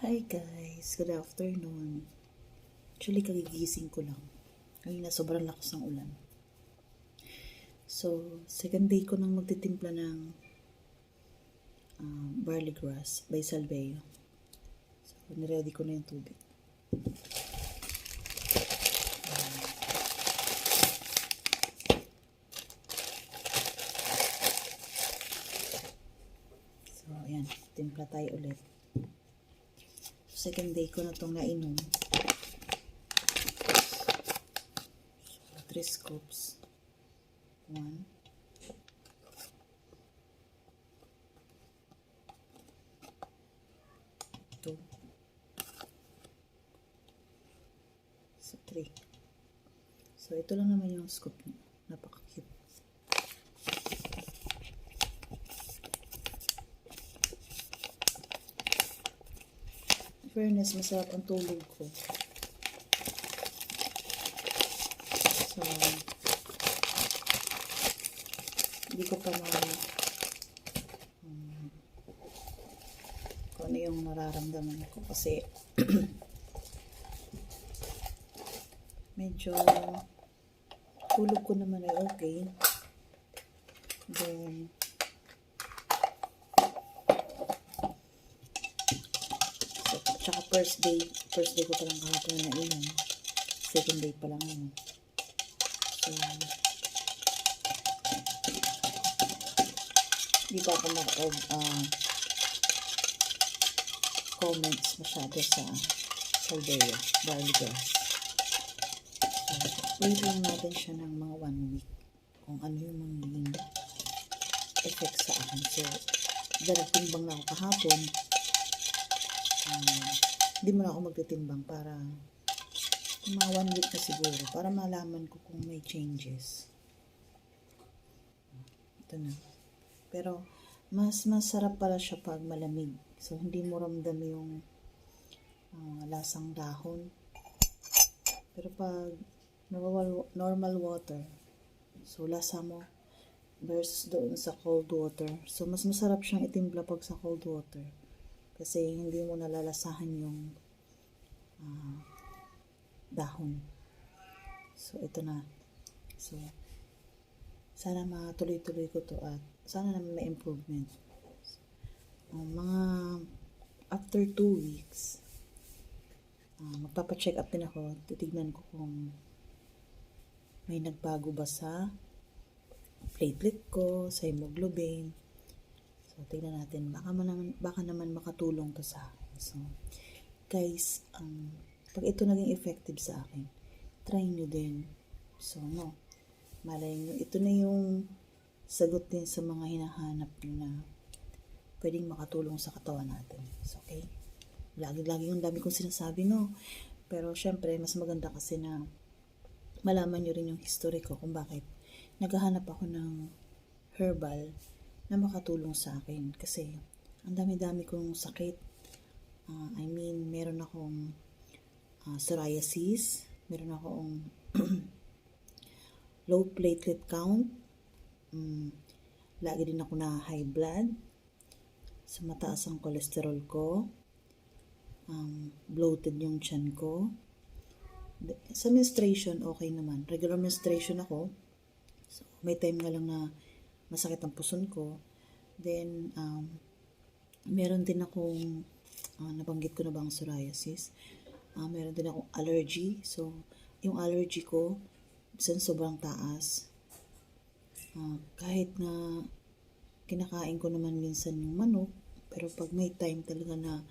Hi guys, good afternoon. Actually, kagigising ko lang. Kanina sobrang lakas ng ulan. So, second day ko nang magtitimpla ng barley grass by Salveo. So, niready ko na yung tubig. So, ayan. Timpla tayo ulit. Second day ko na itong nainom. So, 3 scoops. 1, 2, so 3. So, ito lang naman yung scoop niya. Napaka-cute. Fairness, masarap ang tulog ko. So, hindi ko pa kung ano yung nararamdaman ko kasi medyo tulog ko naman ay okay. Then, tsaka first day ko pa lang kahapon na inom. Second day pa lang yun. So, hindi pa ako comments masyado sa Salveo barley grass. So, wait lang natin siya ng mga 1 week kung ano yung magiging effect sa akin. So, timbang na ako kahapon. Hindi mo na ako magtitimbang para mga 1 week na siguro para malaman ko kung may changes. Ito na. Pero, mas masarap pala siya pag malamig. So, hindi mo ramdam yung lasang dahon. Pero pag normal water, so lasa mo versus doon sa cold water. So, mas masarap siyang itimpla pag sa cold water. Kasi hindi mo nalalasahan yung dahon. So, ito na. So, sana matuloy-tuloy ko to at sana naman may improvement. Mga after 2 weeks, magpapacheck up din ako. Titignan ko kung may nagbago ba sa platelet ko, sa hemoglobin. So, tignan natin. Baka naman makatulong to sa akin. So, guys, pag ito naging effective sa akin, try nyo din. So, malay nyo, ito na yung sagot din sa mga hinahanap nyo na pwedeng makatulong sa katawan natin. So, okay? Lagi yung dami kong sinasabi, no? Pero, syempre, mas maganda kasi na malaman nyo rin yung history ko kung bakit naghahanap ako ng herbal na makatulong sa akin. Kasi, ang dami-dami kong sakit. Meron akong psoriasis, meron akong low platelet count, lagi din ako na high blood, sa mataas ang cholesterol ko, bloated yung tiyan ko. Sa menstruation, okay naman. Regular menstruation ako. So, may time nga lang na masakit ang puson ko. Then, meron din akong, nabanggit ko na ba ang psoriasis? Meron din akong allergy. So, yung allergy ko, sobrang taas. Kahit na kinakain ko naman minsan yung manok, pero pag may time talaga na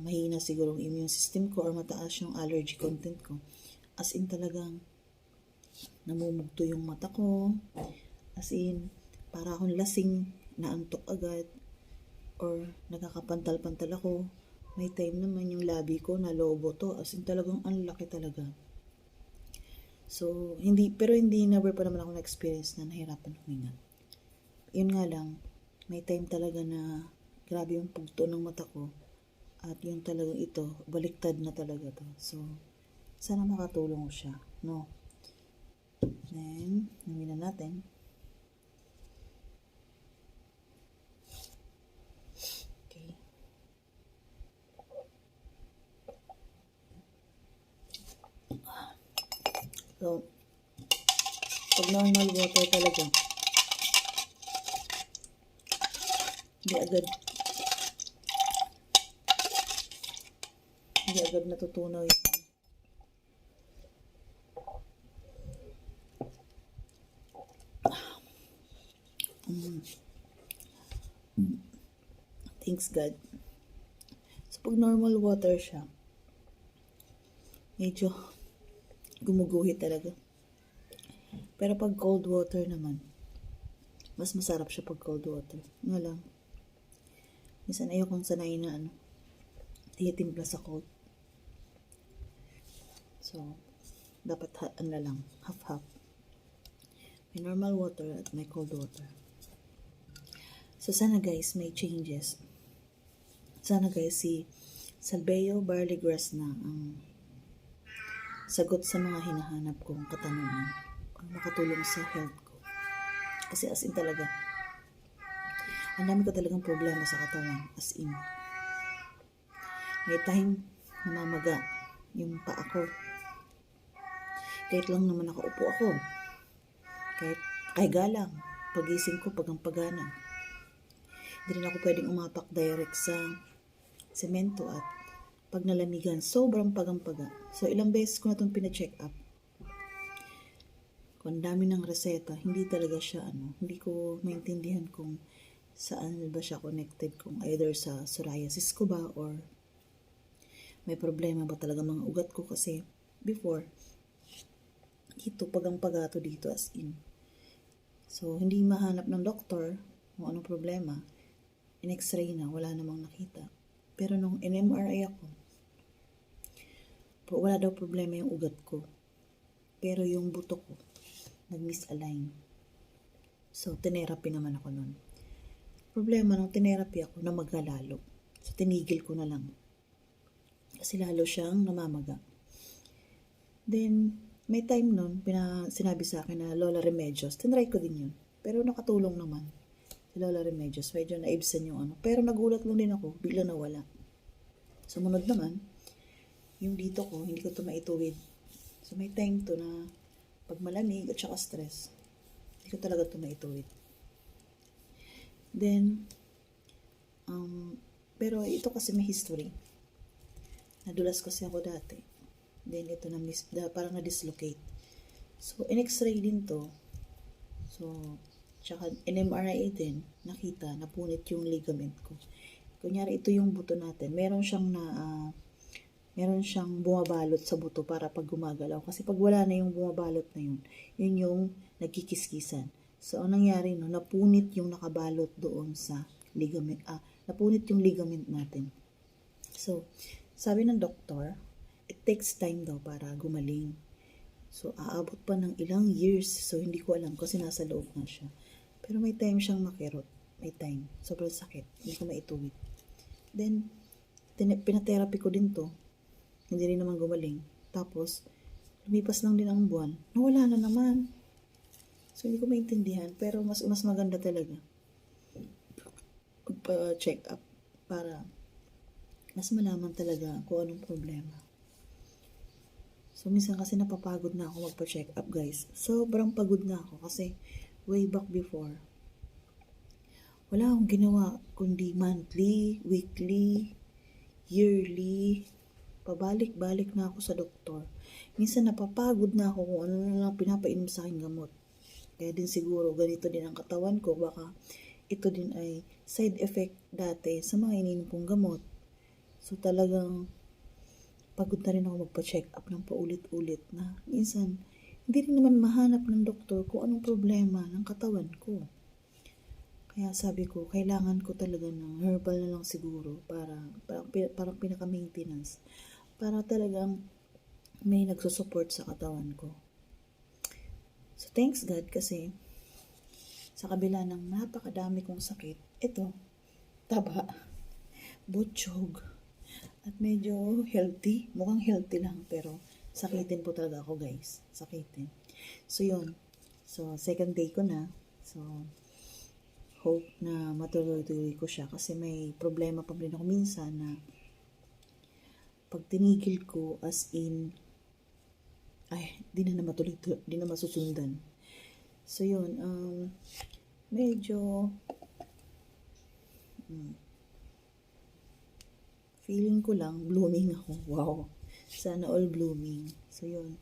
mahina siguro ang immune system ko or mataas yung allergy content ko, as in talagang namumugto yung mata ko, as in para akong lasing, naantok agad, or nakakapantal-pantal ako. May time naman yung labi ko na lobo to, as in talagang ang laki talaga. So, pero hindi never pa naman ako na-experience na nahirapan huminga. Yun nga lang, may time talaga na grabe yung pugto ng mata ko. At yung talagang ito, baliktad na talaga to. So, sana makatulong siya, no? Then, namin na natin. Okay. So, pag normal water talaga, hindi agad, hindi agad natutunaw yung thanks God. So, pag normal water siya, medyo gumuguhit talaga. Pero pag cold water naman, mas masarap siya pag cold water. Nga lang, minsan ayokong sanay na titimpla sa cold. So, dapat lang, half-half. May normal water at may cold water. So, sana guys, may changes. Sana guys, si Salveo Barley Grass na ang sagot sa mga hinahanap kong katanungan para makatulong sa health ko. Kasi as in talaga, ang dami ko talagang problema sa katawan. As in, may time namamaga yung paa ko. Kahit lang naman nakaupo ako. Kahit galang, pagising ko pagang-pagana. Hindi rin ako pwedeng umapak direct sa semento at pag nalamigan, sobrang pagang-paga. So, ilang beses ko na itong pina-check up. Kung dami ng reseta, hindi talaga siya, hindi ko maintindihan kung saan ba siya connected. Kung either sa psoriasis ko ba or may problema ba talaga mga ugat ko. Kasi before, dito, pagang-paga to dito as in. So, hindi mahanap ng doktor kung anong problema. In x-ray na, wala namang nakita. Pero nung in-MRI ako, wala daw problema yung ugat ko. Pero yung buto ko, nag-misalign. So, tinerapy naman ako nun. Problema nung tinerapy ako, namagalalo. So, tinigil ko na lang. Kasi lalo siyang namamaga. Then, may time nun, sinabi sa akin na Lola Remedios. Tinry ko din yun. Pero nakatulong naman. Si Lola Remedios, medyo naibsan yung Pero nagulat lang din ako, bigla nawala. Sumunod naman, yung dito ko, hindi ko ito maituwid. So, may time to na pag malamig at saka stress, hindi ko talaga ito maituwid. Then, pero ito kasi may history. Nadulas kasi ako dati. Then, ito parang na-dislocate. So, in-x-ray din to. So, tsaka in-MRI din, nakita, napunit yung ligament ko. Kunyari, ito yung buto natin. Meron siyang bumabalot sa buto para pag gumagalaw. Kasi pag wala na yung bumabalot na yun, yun yung nagkikiskisan. So, ang nangyari napunit yung nakabalot doon sa ligament. Napunit yung ligament natin. So, sabi ng doktor, it takes time daw para gumaling. So, aabot pa ng ilang years. So, hindi ko alam kasi nasa loob na siya. Pero may time siyang makirot. May time. Sobrang sakit. Hindi ko maituwid. Then, pinatherapy ko din to. Hindi rin naman gumaling. Tapos, lumipas lang din ang buwan. Nawala na naman. So, hindi ko maintindihan. Pero mas maganda talaga. Magpa-check up. Para mas malaman talaga kung anong problema. So, minsan kasi napapagod na ako magpa-check up, guys. Sobrang pagod na ako kasi way back before, wala akong ginawa kundi monthly, weekly, yearly, pabalik-balik na ako sa doktor. Minsan napapagod na ako kung ano na lang pinapainom sa akin gamot. Kaya din siguro ganito din ang katawan ko. Baka ito din ay side effect dati sa mga ininom kong gamot. So talagang pagod na rin ako magpa-check up ng paulit-ulit na minsan hindi rin naman mahanap ng doktor kung anong problema ng katawan ko. Kaya sabi ko, kailangan ko talaga ng herbal na lang siguro parang pinaka-maintenance. Para talagang may nagsusupport sa katawan ko. So, thanks God kasi sa kabila ng napakadami kong sakit, ito, taba, butchog, at medyo healthy. Mukhang healthy lang, pero sakitin po talaga ako, guys. Sakitin. So, yun. So, second day ko na. So, hope na matuloy-tuloy ko siya kasi may problema pa rin ako minsan na pag tinigil ko as in Ay, di na matuloy, di na masusundan. So, yun, medyo, feeling ko lang, blooming ako. Wow. Sana all blooming. So, yun.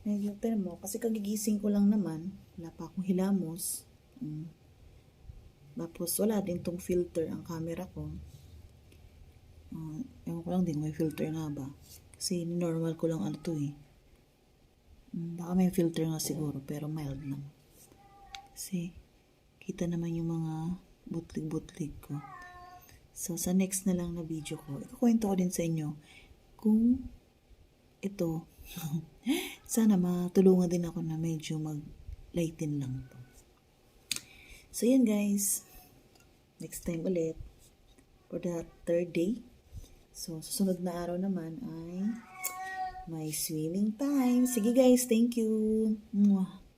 Medyo, pero mo, kasi kagigising ko lang naman, wala pa akong hilamos. Tapos, wala din tong filter ang camera ko. Ewan ko lang din, may filter nga ba? Kasi, normal ko lang ano to eh. Baka may filter nga siguro, pero mild lang. Kasi, kita naman yung mga butlig-butlig ko. So, sa next na lang na video ko, ikukwento ko din sa inyo kung ito, sana matulungan din ako na medyo mag-lighten lang to. So, yan guys. Next time ulit for the third day. So, susunod na araw naman ay may swimming time. Sige guys, thank you. Mwah.